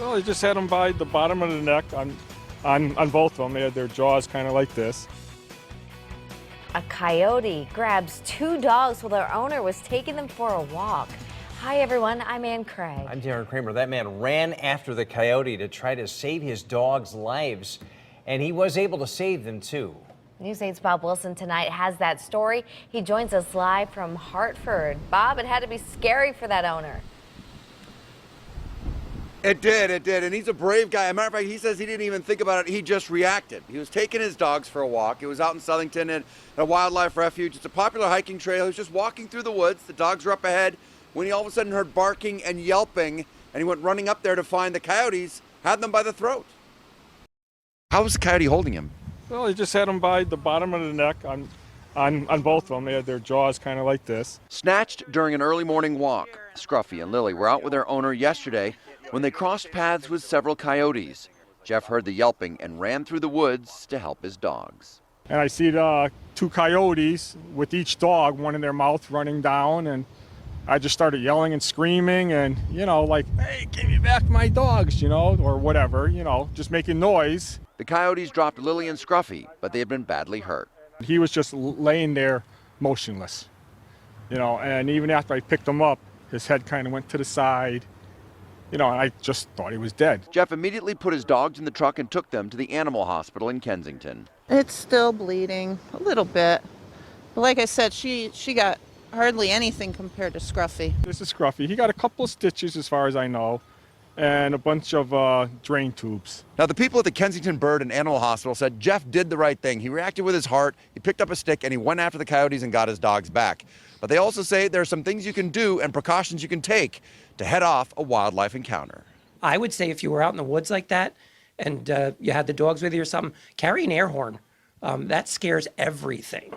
Well, they just had them by the bottom of the neck on both of them. They had their jaws kind of like this. A coyote grabs two dogs while their owner was taking them for a walk. Hi everyone, I'm Ann Craig. I'm Darren Kramer. That man ran after the coyote to try to save his dogs' lives, and he was able to save them too. News 8's Bob Wilson tonight has that story. He joins us live from Hartford. Bob, it had to be scary for that owner. It did, and he's a brave guy. As a matter of fact, he says he didn't even think about it, he just reacted. He was taking his dogs for a walk. It was out in Southington at a wildlife refuge. It's a popular hiking trail. He was just walking through the woods. The dogs were up ahead when he all of a sudden heard barking and yelping, and he went running up there to find the coyotes, had them by the throat. How was the coyote holding him? Well, they just had them by the bottom of the neck on both of them. They had their jaws kind of like this. Snatched during an early morning walk, Scruffy and Lily were out with their owner yesterday when they crossed paths with several coyotes. Jeff heard the yelping and ran through the woods to help his dogs. And I see the two coyotes with each dog, one in their mouth, running down, and I just started yelling and screaming and, like, hey, give me back my dogs, or whatever, just making noise. The coyotes dropped Lily and Scruffy, but they had been badly hurt. He was just laying there motionless, and even after I picked him up, his head kind of went to the side, and I just thought he was dead. Jeff immediately put his dogs in the truck and took them to the animal hospital in Kensington. It's still bleeding a little bit. But like I said, she got hardly anything compared to Scruffy. This is Scruffy. He got a couple of stitches as far as I know, and a bunch of drain tubes. Now, the people at the Kensington Bird and Animal Hospital said Jeff did the right thing. He reacted with his heart, he picked up a stick, and he went after the coyotes and got his dogs back. But they also say there are some things you can do and precautions you can take to head off a wildlife encounter. I would say if you were out in the woods like that and you had the dogs with you or something, carry an air horn. That scares everything.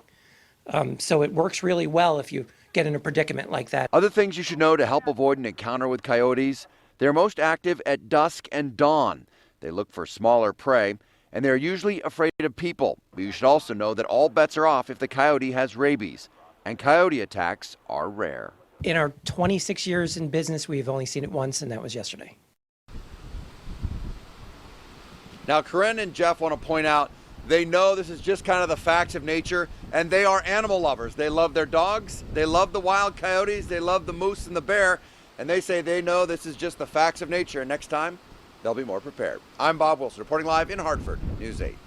So it works really well if you get in a predicament like that. Other things you should know to help avoid an encounter with coyotes: they're most active at dusk and dawn. They look for smaller prey, and they're usually afraid of people. But you should also know that all bets are off if the coyote has rabies, and coyote attacks are rare. In our 26 years in business, we've only seen it once, and that was yesterday. Now, Corinne and Jeff want to point out they know this is just kind of the facts of nature, and they are animal lovers. They love their dogs, they love the wild coyotes, they love the moose and the bear, and they say they know this is just the facts of nature, and next time they'll be more prepared. I'm Bob Wilson, reporting live in Hartford, News 8.